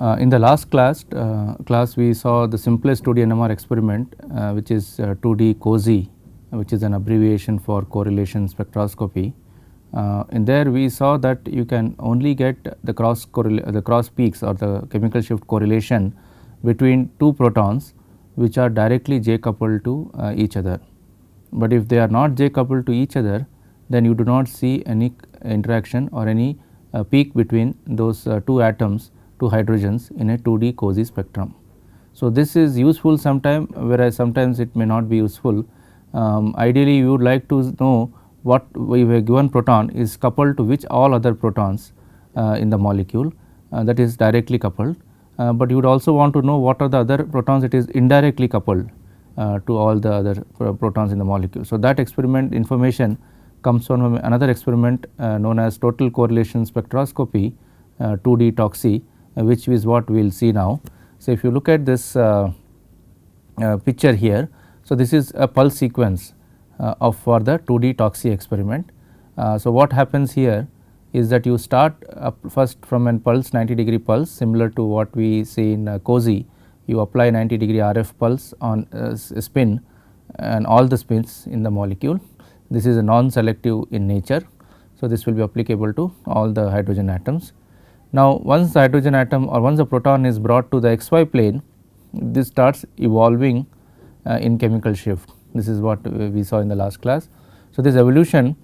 In the last class we saw the simplest 2D NMR experiment which is 2D COSY, which is an abbreviation for correlation spectroscopy. In there we saw that you can only get the cross peaks or the chemical shift correlation between two protons which are directly J coupled to each other. But if they are not J coupled to each other, then you do not see any interaction or any peak between those two atoms, two hydrogens in a 2D COSY spectrum. So, this is useful sometime, whereas sometimes it may not be useful. Ideally you would like to know what if a given proton is coupled to which all other protons in the molecule, that is directly coupled, but you would also want to know what are the other protons it is indirectly coupled to all the other protons in the molecule. So, that experiment information comes from another experiment known as total correlation spectroscopy 2D TOCSY, which is what we will see now. So, if you look at this picture here, so this is a pulse sequence for the 2D TOCSY experiment. So, what happens here is that you start first from a pulse 90-degree pulse, similar to what we see in COSY. You apply 90-degree RF pulse on a spin and all the spins in the molecule. This is a non-selective in nature. So, this will be applicable to all the hydrogen atoms. Now, once the hydrogen atom or once the proton is brought to the xy plane, this starts evolving in chemical shift. This is what we saw in the last class. So, this evolution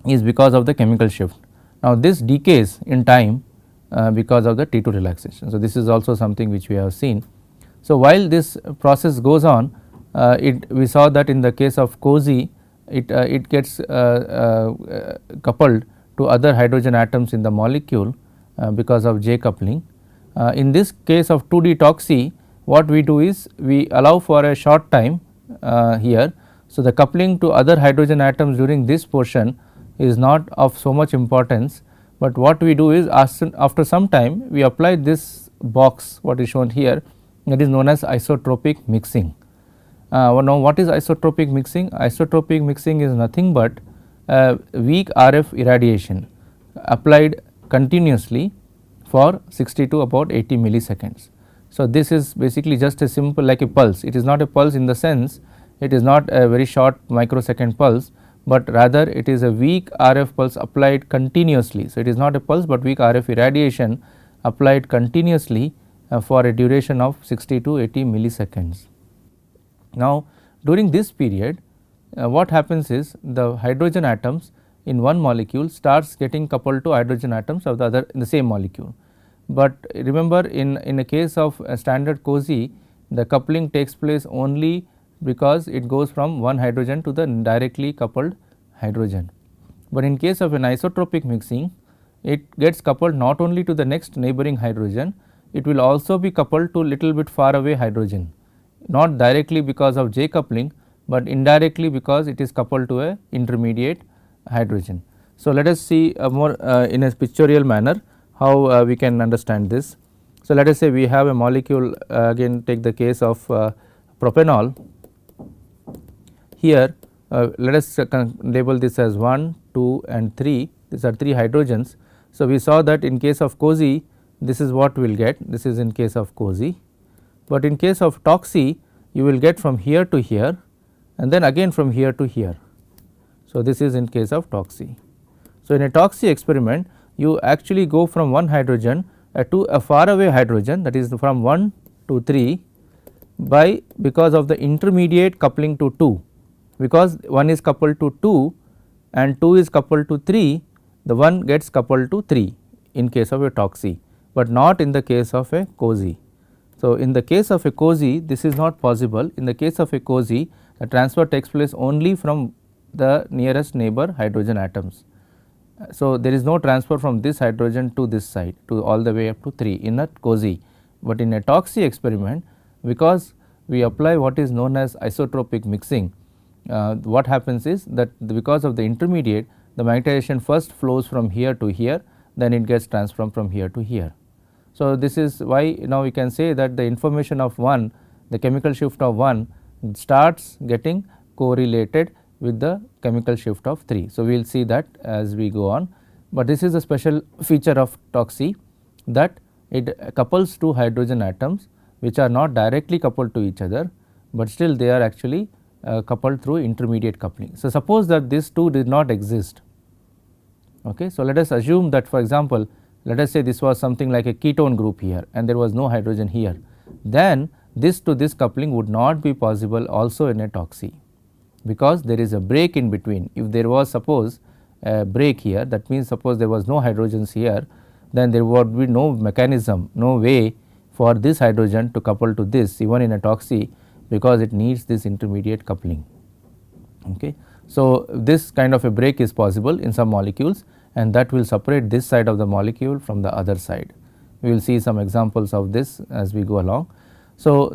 is because of the chemical shift. Now, this decays in time because of the T2 relaxation. So, this is also something which we have seen. So, while this process goes on, we saw that in the case of COSY it gets coupled to other hydrogen atoms in the molecule because of J coupling. In this case of 2D TOCSY, what we do is we allow for a short time here. So, the coupling to other hydrogen atoms during this portion is not of so much importance, but what we do is after some time we apply this box what is shown here, that is known as isotropic mixing. Now, what is isotropic mixing? Isotropic mixing is nothing but weak RF irradiation applied continuously for 60 to about 80 milliseconds. So, this is basically just a simple like a pulse. It is not a pulse in the sense it is not a very short microsecond pulse, but rather it is a weak RF pulse applied continuously. So, it is not a pulse, but weak RF irradiation applied continuously for a duration of 60 to 80 milliseconds. Now, during this period what happens is the hydrogen atoms in one molecule starts getting coupled to hydrogen atoms of the other in the same molecule. But remember in a case of a standard COSY, the coupling takes place only because it goes from one hydrogen to the directly coupled hydrogen. But in case of an isotropic mixing, it gets coupled not only to the next neighboring hydrogen, it will also be coupled to little bit far away hydrogen, not directly because of J coupling, but indirectly because it is coupled to a intermediate hydrogen. So, let us see more in a pictorial manner how we can understand this. So, let us say we have a molecule, again take the case of propanol. Here let us label this as 1, 2 and 3, these are 3 hydrogens. So, we saw that in case of COSY this is what we will get, this is in case of COSY, but in case of TOCSY you will get from here to here and then again from here to here. So, this is in case of TOCSY. So, in a TOCSY experiment you actually go from one hydrogen to a far away hydrogen, that is from 1 to 3 because of the intermediate coupling to 2, because 1 is coupled to 2 and 2 is coupled to 3, the 1 gets coupled to 3 in case of a TOCSY, but not in the case of a COSY. So, in the case of a COSY this is not possible. In the case of a COSY the transfer takes place only from the nearest neighbor hydrogen atoms. So, there is no transfer from this hydrogen to this side to all the way up to 3 in a COSY, but in a TOCSY experiment because we apply what is known as isotropic mixing, what happens is that because of the intermediate the magnetization first flows from here to here, then it gets transformed from here to here. So, this is why now we can say that the information of 1, the chemical shift of 1 starts getting correlated with the chemical shift of 3. So, we will see that as we go on, but this is a special feature of TOCSY that it couples two hydrogen atoms which are not directly coupled to each other, but still they are actually coupled through intermediate coupling. So, suppose that these two did not exist. Okay. So, let us assume that, for example, let us say this was something like a ketone group here and there was no hydrogen here, then this to this coupling would not be possible also in a Toxi, because there is a break in between. If there was, suppose, a break here, that means suppose there was no hydrogens here, then there would be no mechanism, no way for this hydrogen to couple to this even in a Toxi, because it needs this intermediate coupling. Okay. So, this kind of a break is possible in some molecules, and that will separate this side of the molecule from the other side. We will see some examples of this as we go along. So,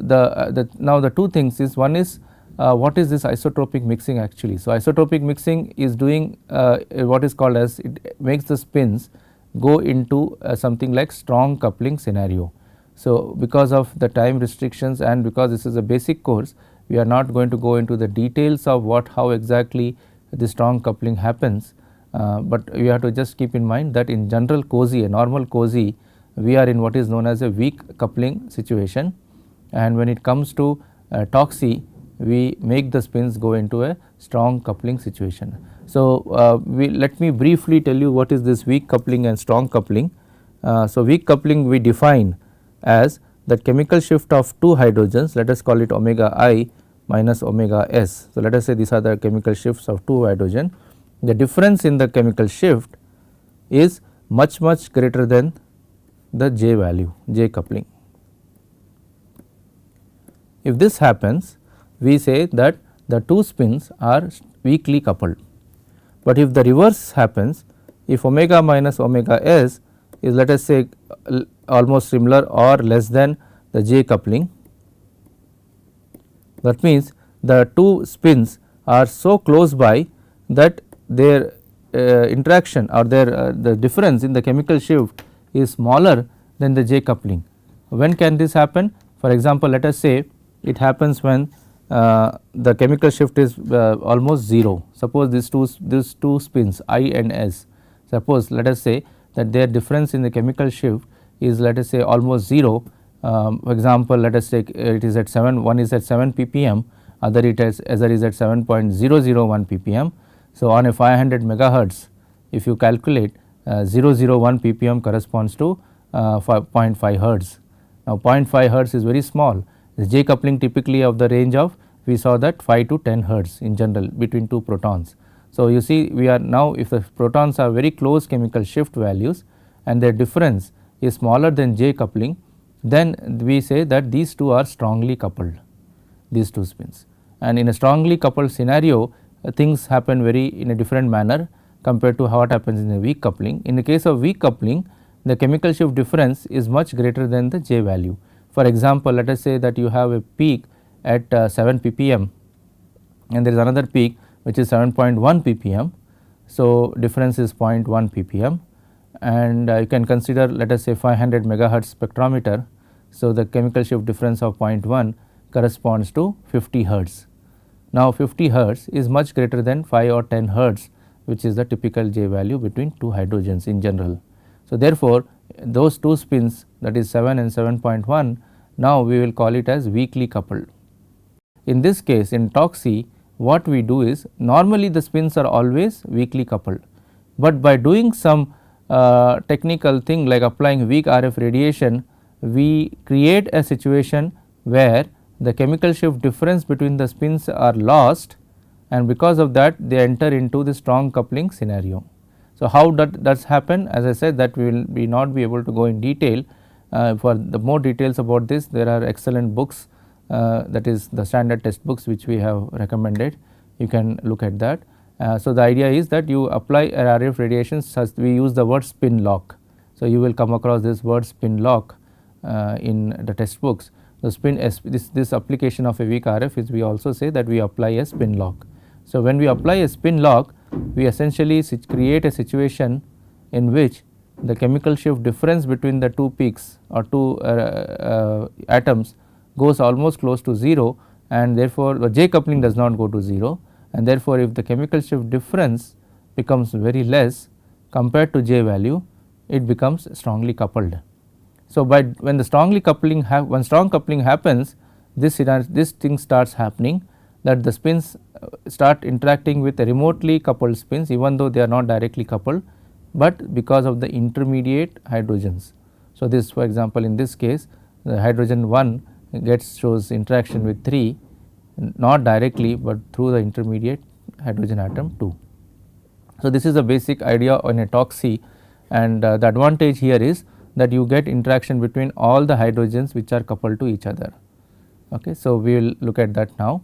now the two things is, one is what is this isotopic mixing actually. So, isotopic mixing is doing what is called as, it makes the spins go into something like strong coupling scenario. So, because of the time restrictions and because this is a basic course, we are not going to go into the details of how exactly the strong coupling happens, but we have to just keep in mind that in general COSY, a normal COSY, we are in what is known as a weak coupling situation, and when it comes to Toxi, we make the spins go into a strong coupling situation. So, let me briefly tell you what is this weak coupling and strong coupling. So, weak coupling we define as the chemical shift of two hydrogens, let us call it omega I minus omega S. So, let us say these are the chemical shifts of two hydrogen. The difference in the chemical shift is much greater than the J value, J coupling. If this happens, we say that the two spins are weakly coupled, but if the reverse happens, if omega minus omega S is, let us say, almost similar or less than the J coupling, that means the two spins are so close by that their interaction or their the difference in the chemical shift is smaller than the J coupling. When can this happen? For example, let us say it happens when the chemical shift is almost 0. Suppose these two spins I and S, suppose let us say that their difference in the chemical shift is, let us say, almost 0. For example, let us take it is at 7, one is at 7 ppm, other is at 7.001 ppm. So, on a 500 megahertz, if you calculate 001 ppm corresponds to 0.5 hertz. Now, 0.5 hertz is very small. The J coupling typically of the range of, we saw that 5 to 10 hertz in general between two protons. So, you see we are now, if the protons are very close chemical shift values and their difference is smaller than J coupling, then we say that these two are strongly coupled, these two spins. And in a strongly coupled scenario, things happen in a different manner compared to what happens in a weak coupling. In the case of weak coupling, the chemical shift difference is much greater than the J value. For example, let us say that you have a peak at 7 ppm and there is another peak which is 7.1 ppm. So, difference is 0.1 ppm, and you can consider, let us say, 500 megahertz spectrometer. So, the chemical shift difference of 0.1 corresponds to 50 hertz. Now, 50 hertz is much greater than 5 or 10 hertz, which is the typical J value between two hydrogens in general. So, therefore, those two spins, that is 7 and 7.1, now we will call it as weakly coupled. In this case, in Toxi, what we do is, normally the spins are always weakly coupled, but by doing some technical thing like applying weak RF radiation, we create a situation where the chemical shift difference between the spins are lost, and because of that they enter into the strong coupling scenario. So, how does happen? As I said, that we will not be able to go in detail. For the more details about this, there are excellent books, that is the standard textbooks which we have recommended. You can look at that. So, the idea is that you apply a RF radiation, such we use the word spin lock. So, you will come across this word spin lock in the textbooks. The this application of a weak RF is, we also say that we apply a spin lock. So, when we apply a spin lock, we essentially create a situation in which the chemical shift difference between the two peaks or two atoms goes almost close to 0, and therefore, the J coupling does not go to 0, and therefore, if the chemical shift difference becomes very less compared to J value, it becomes strongly coupled. So, by when the strongly coupling when strong coupling happens, this thing starts happening, that the spins start interacting with the remotely coupled spins even though they are not directly coupled, but because of the intermediate hydrogens. So, this for example, in this case the hydrogen 1 shows interaction with 3 not directly, but through the intermediate hydrogen atom 2. So, this is the basic idea on a TOC, and the advantage here is that you get interaction between all the hydrogens which are coupled to each other. Okay. So, we will look at that now.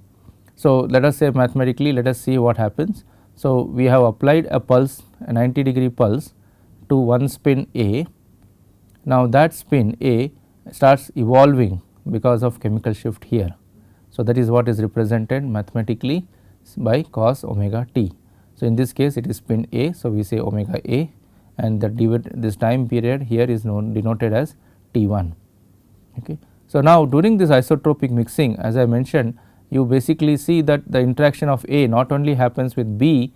So, let us say mathematically, let us see what happens. So, we have applied a pulse, a 90-degree pulse to one spin A. Now, that spin A starts evolving because of chemical shift here. So, that is what is represented mathematically by cos omega t. So, in this case it is spin A. So, we say omega A, and this time period here is denoted as T1. Okay. So, now during this isotropic mixing, as I mentioned, you basically see that the interaction of A not only happens with B,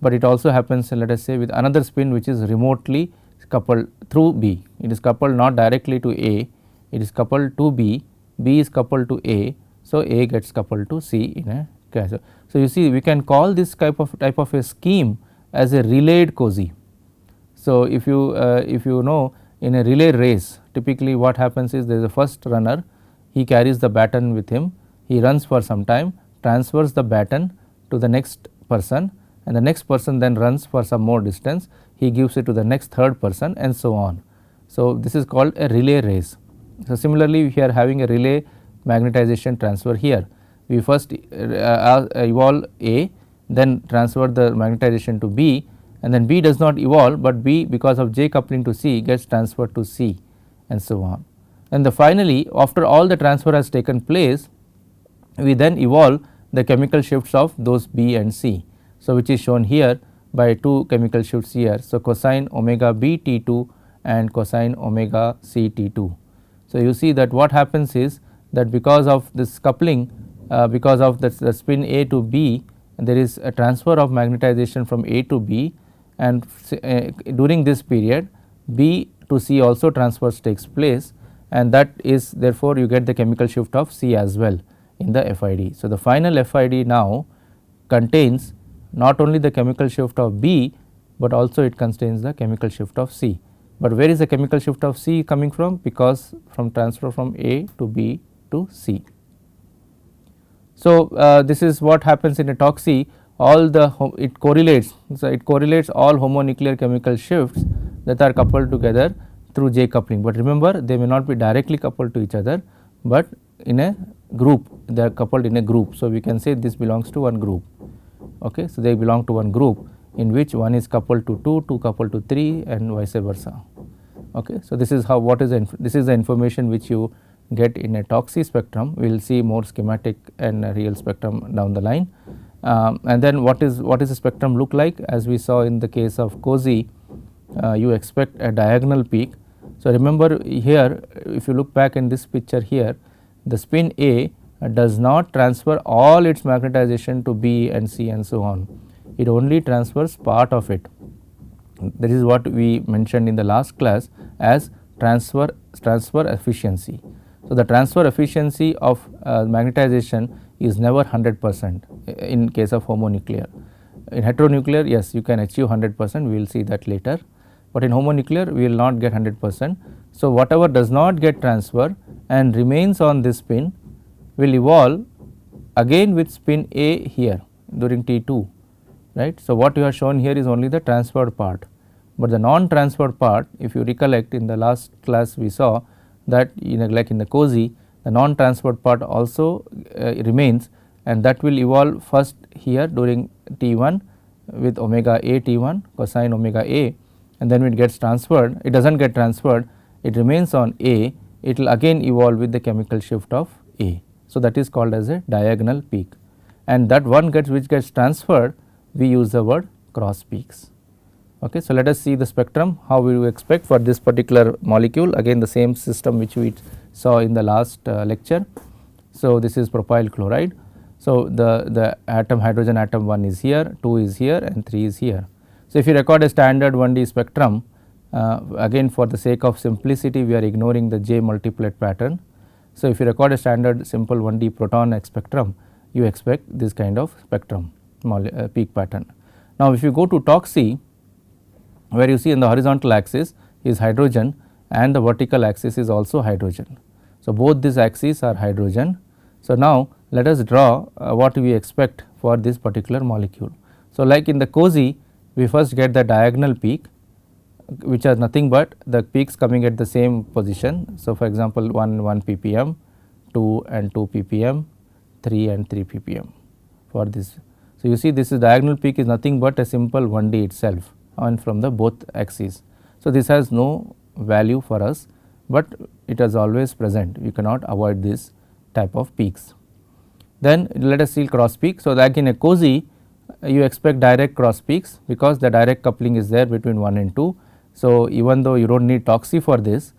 but it also happens, let us say, with another spin which is remotely coupled through B. It is coupled not directly to A, it is coupled to B, B is coupled to A. So, A gets coupled to C in a case. So, you see we can call this type of a scheme as a relayed COSY. So, if you know, in a relay race, typically what happens is there is a first runner, he carries the baton with him, he runs for some time, transfers the baton to the next person, and the next person then runs for some more distance, he gives it to the next third person, and so on. So, this is called a relay race. So, similarly, we are having a relay magnetization transfer here. We first evolve A, then transfer the magnetization to B, and then B does not evolve, but B, because of J coupling to C, gets transferred to C, and so on. And finally, after all the transfer has taken place, we then evolve the chemical shifts of those B and C. So, which is shown here by two chemical shifts here. So, cosine omega B T2 and cosine omega C T2. So, you see that what happens is that because of this coupling, because of the spin A to B, there is a transfer of magnetization from A to B, and during this period B to C also transfers takes place, and that is therefore, you get the chemical shift of C as well in the FID. So, the final FID now contains not only the chemical shift of B, but also it contains the chemical shift of C. But where is the chemical shift of C coming from? Because from transfer from A to B to C. So, this is what happens in a TOC. All the it correlates. So, it correlates all homonuclear chemical shifts that are coupled together through J coupling, but remember they may not be directly coupled to each other, but in a group, they are coupled in a group. So, we can say this belongs to one group. Okay. So, they belong to one group in which one is coupled to 2, 2 coupled to 3, and vice versa. Okay. So, this is how this is the information which you get in a TOC spectrum. We will see more schematic and real spectrum down the line. And then what is the spectrum look like? As we saw in the case of COSY, you expect a diagonal peak. So, remember here, if you look back in this picture here, the spin A does not transfer all its magnetization to B and C and so on. It only transfers part of it. That is what we mentioned in the last class as transfer efficiency. So, the transfer efficiency of magnetization is never 100% in case of homonuclear. In heteronuclear, yes, you can achieve 100%, we will see that later, but in homonuclear we will not get 100%. So, whatever does not get transferred and remains on this spin will evolve again with spin A here during T2, right. So, what you have shown here is only the transferred part, but the non-transferred part, if you recollect, in the last class we saw that like in the COSY, the non-transferred part also remains, and that will evolve first here during T1 with omega A T1 cosine omega A, and then when it gets transferred, it does not get transferred, it remains on A, it will again evolve with the chemical shift of A. So, that is called as a diagonal peak, and that one which gets transferred, we use the word cross peaks. Okay. So, let us see the spectrum, how we expect for this particular molecule, again the same system which we saw in the last lecture. So, this is propyl chloride. So, the hydrogen atom 1 is here, 2 is here, and 3 is here. So, if you record a standard 1D spectrum, Again, for the sake of simplicity, we are ignoring the J multiplet pattern. So, if you record a standard simple 1D proton spectrum, you expect this kind of spectrum peak pattern. Now, if you go to TOCSY, where you see in the horizontal axis is hydrogen and the vertical axis is also hydrogen. So, both these axes are hydrogen. So, now let us draw what we expect for this particular molecule. So, like in the COSY, we first get the diagonal peak, which are nothing but the peaks coming at the same position. So, for example, 1 ppm, 2 and 2 ppm, 3 and 3 ppm for this. So, you see this is diagonal peak is nothing but a simple 1D itself on from the both axes. So, this has no value for us, but it is always present, we cannot avoid this type of peaks. Then let us see cross peak. So, like in a COSY, you expect direct cross peaks because the direct coupling is there between 1 and 2. So, even though you do not need TOCSY for this,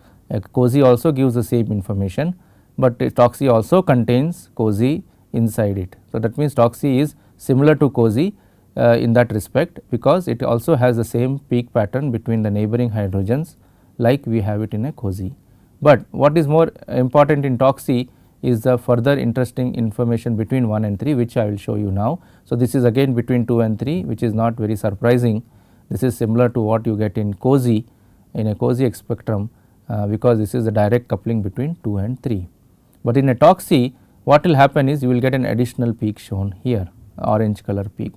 COSY also gives the same information, but TOCSY also contains COSY inside it. So, that means TOCSY is similar to COSY in that respect, because it also has the same peak pattern between the neighboring hydrogens like we have it in a COSY. But what is more important in TOCSY is the further interesting information between 1 and 3, which I will show you now. So, this is again between 2 and 3, which is not very surprising. This is similar to what you get in COSY, in a COSY spectrum, because this is the direct coupling between 2 and 3. But in a TOCSY, what will happen is you will get an additional peak shown here, orange color peak.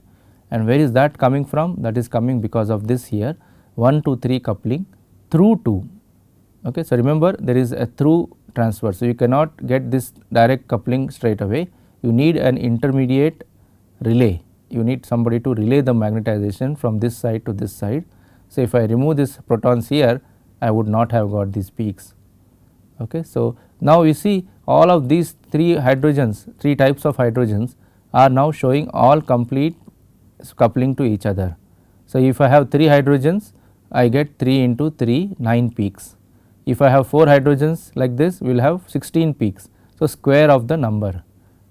And where is that coming from? That is coming because of this here 1 to 3 coupling through 2. Okay. So, remember there is a through transfer. So, you cannot get this direct coupling straight away, you need an intermediate relay, you need somebody to relay the magnetization from this side to this side. So, if I remove this protons here, I would not have got these peaks. Okay. So, now you see all of these 3 hydrogens, 3 types of hydrogens are now showing all complete coupling to each other. So, if I have 3 hydrogens, I get 3 into 3 9 peaks. If I have 4 hydrogens like this, we will have 16 peaks. So, square of the number.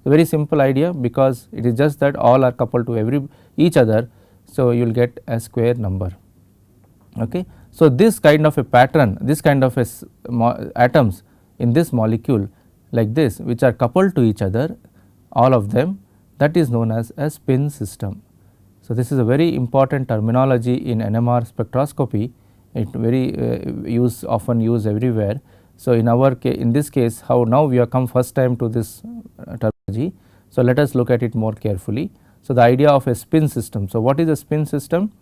A very simple idea, because it is just that all are coupled to each other. So, you will get a square number. Okay. So, this kind of a pattern, this kind of atoms in this molecule like this, which are coupled to each other, all of them, that is known as a spin system. So, this is a very important terminology in NMR spectroscopy, it very often used everywhere. So, in this case, how now we have come first time to this terminology. So, let us look at it more carefully. So, the idea of a spin system. So, what is a spin system?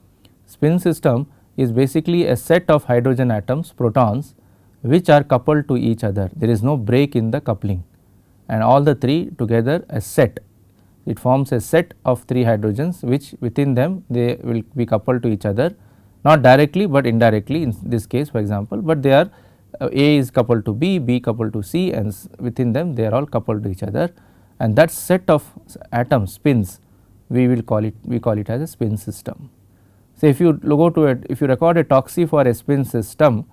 Spin system is basically a set of hydrogen atoms, protons, which are coupled to each other. There is no break in the coupling, and all the 3 together a set. It forms a set of 3 hydrogens, which within them they will be coupled to each other, not directly, but indirectly in this case, for example, but they are A is coupled to B, B coupled to C, and within them they are all coupled to each other, and that set of atoms, spins, we call it as a spin system. So, if you if you record a TOCSY for a spin system,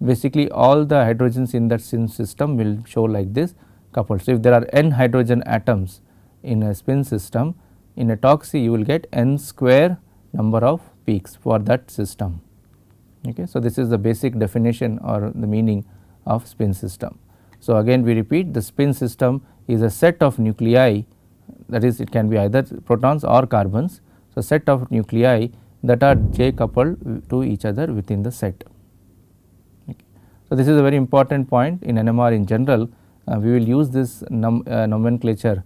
basically all the hydrogens in that spin system will show like this coupled. So, if there are n hydrogen atoms in a spin system, in a TOCSY you will get n square number of peaks for that system. Okay. So, this is the basic definition or the meaning of spin system. So, again we repeat, the spin system is a set of nuclei, that is it can be either protons or carbons. So, set of nuclei that are J coupled to each other within the set. Okay. So, this is a very important point in NMR in general. We will use this nomenclature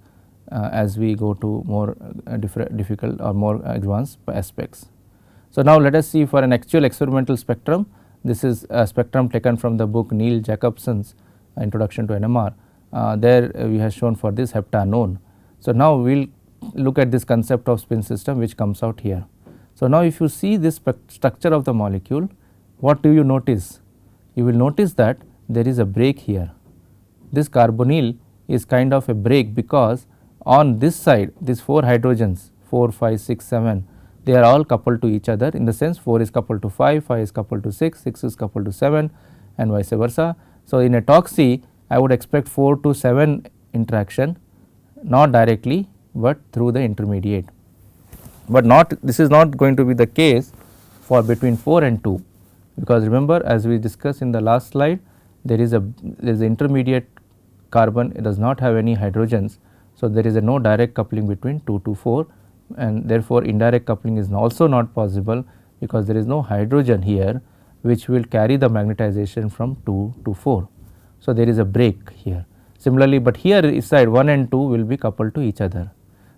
as we go to more difficult or more advanced aspects. So, now let us see for an actual experimental spectrum. This is a spectrum taken from the book Neil Jacobson's Introduction to NMR. There we have shown for this heptanone. So, now we will look at this concept of spin system, which comes out here. So, now if you see this structure of the molecule, what do you notice? You will notice that there is a break here. This carbonyl is kind of a break, because on this side these 4 hydrogens 4, 5, 6, 7, they are all coupled to each other, in the sense 4 is coupled to 5, 5 is coupled to 6, 6 is coupled to 7 and vice versa. So, in a TOCSY I would expect 4 to 7 interaction, not directly, but through the intermediate, but this is not going to be the case for between 4 and 2. because remember, as we discussed in the last slide, there is an intermediate carbon, it does not have any hydrogens. So, there is no direct coupling between 2 to 4, and therefore, indirect coupling is also not possible, because there is no hydrogen here which will carry the magnetization from 2 to 4. So, there is a break here. Similarly, but here is side 1 and 2 will be coupled to each other.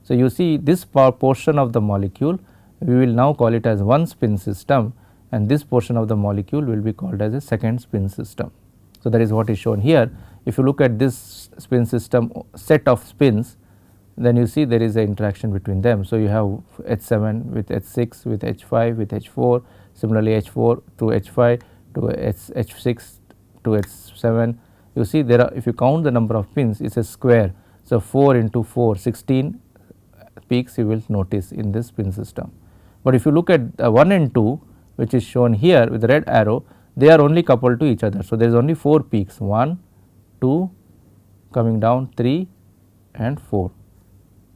So, you see this portion of the molecule, we will now call it as one spin system, and this portion of the molecule will be called as a second spin system. So, that is what is shown here. If you look at this spin system set of spins, then you see there is an interaction between them. So, you have H7 with H6 with H5 with H4, similarly H4 to H5 to H6 to H7. You see there are, if you count the number of pins, it is a square. So, 4 into 4, 16 peaks you will notice in this spin system. But if you look at 1 and 2, which is shown here with the red arrow, they are only coupled to each other. So, there is only 4 peaks, 1, 2, coming down 3 and 4.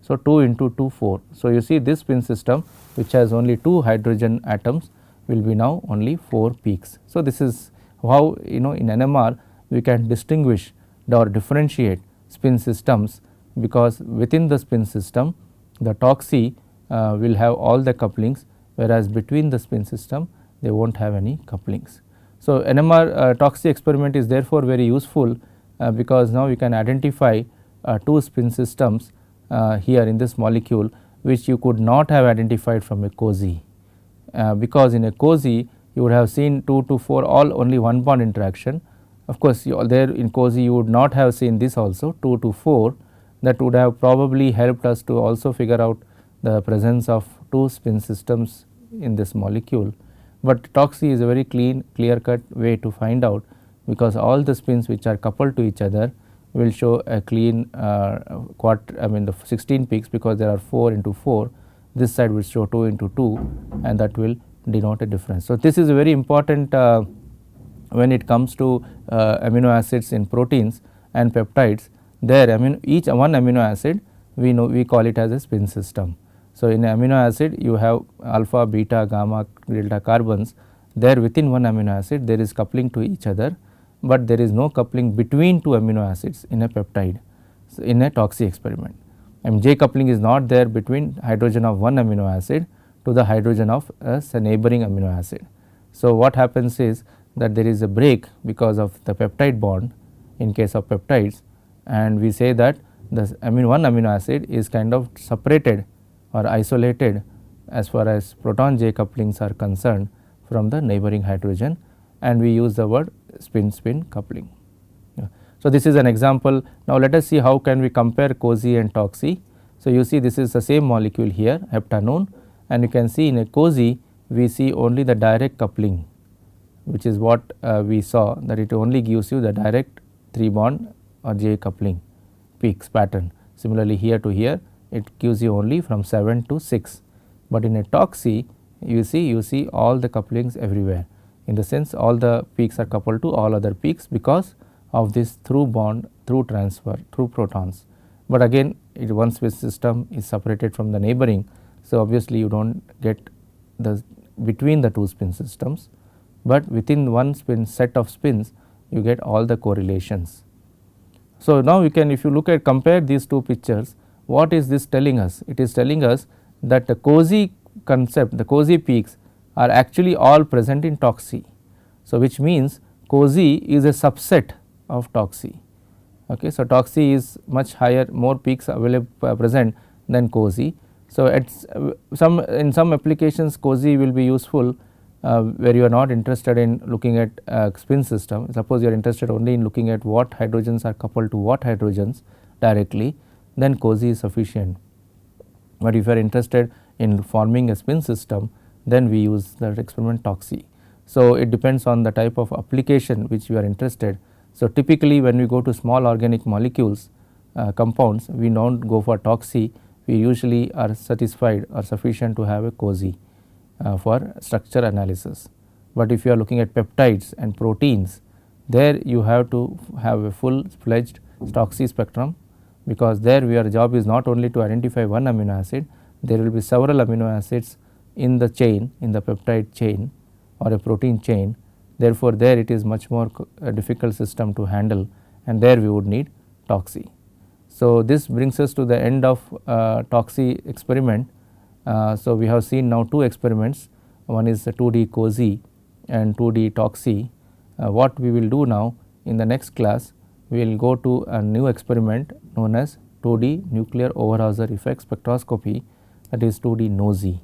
So, 2 into 2, 4. So, you see this spin system which has only 2 hydrogen atoms will be now only 4 peaks. So, this is how in NMR we can distinguish or differentiate spin systems, because within the spin system the TOCSY will have all the couplings, whereas between the spin system they will not have any couplings. So, NMR TOCSY experiment is therefore very useful, because now you can identify 2 spin systems here in this molecule, which you could not have identified from a COSY, because in a COSY you would have seen 2 to 4 all only one bond interaction. Of course, there in COSY you would not have seen this also 2 to 4, that would have probably helped us to also figure out the presence of 2 spin systems in this molecule. But TOCSY is a very clear cut way to find out, because all the spins which are coupled to each other will show a clean the 16 peaks, because there are 4 into 4, this side will show 2 into 2, and that will denote a difference. So, this is very important when it comes to amino acids in proteins and peptides. There each one amino acid we call it as a spin system. So, in amino acid you have alpha, beta, gamma, delta carbons. There within one amino acid there is coupling to each other, but there is no coupling between 2 amino acids in a peptide, so in a TOCSY experiment. J coupling is not there between hydrogen of one amino acid to the hydrogen of a neighboring amino acid. So, what happens is that there is a break because of the peptide bond in case of peptides, and we say that the one amino acid is kind of separated or isolated as far as proton J couplings are concerned from the neighboring hydrogen, and we use the word spin-spin coupling. So, this is an example. Now, let us see how can we compare COSY and TOCSY. So, you see this is the same molecule here, heptanone, and you can see in a COSY we see only the direct coupling, which is what we saw, that it only gives you the direct 3 bond or J coupling peaks pattern. Similarly, here to here it gives you only from 7 to 6, but in a TOCSY you see all the couplings everywhere, in the sense all the peaks are coupled to all other peaks because of this through bond, through transfer, through protons. But again, one spin system is separated from the neighboring. So, obviously, you do not get the between the 2 spin systems, but within one spin set of spins you get all the correlations. So, now you can, if you look at compare these 2 pictures, what is this telling us? It is telling us that the COSY concept, the COSY peaks are actually all present in TOCSY. So, which means COSY is a subset of TOCSY. Okay. So, TOCSY is much higher, more peaks available present than COSY. So, at in some applications COSY will be useful where you are not interested in looking at spin system. Suppose you are interested only in looking at what hydrogens are coupled to what hydrogens directly, then COSY is sufficient. But if you are interested in forming a spin system, then we use the experiment TOCSY. So, it depends on the type of application which you are interested. So, typically when we go to small organic molecules compounds, we do not go for TOCSY, we usually are satisfied or sufficient to have a COSY for structure analysis. But if you are looking at peptides and proteins, there you have to have a full fledged TOCSY spectrum, because there our job is not only to identify one amino acid, there will be several amino acids in the chain, in the peptide chain or a protein chain, Therefore, there it is much more difficult system to handle, and there we would need TOXI. So, this brings us to the end of TOXI experiment. So, we have seen now two experiments, one is the 2D COSY and 2D TOXI. What we will do now in the next class, we will go to a new experiment known as 2D nuclear Overhauser effect spectroscopy, that is 2D NOESY.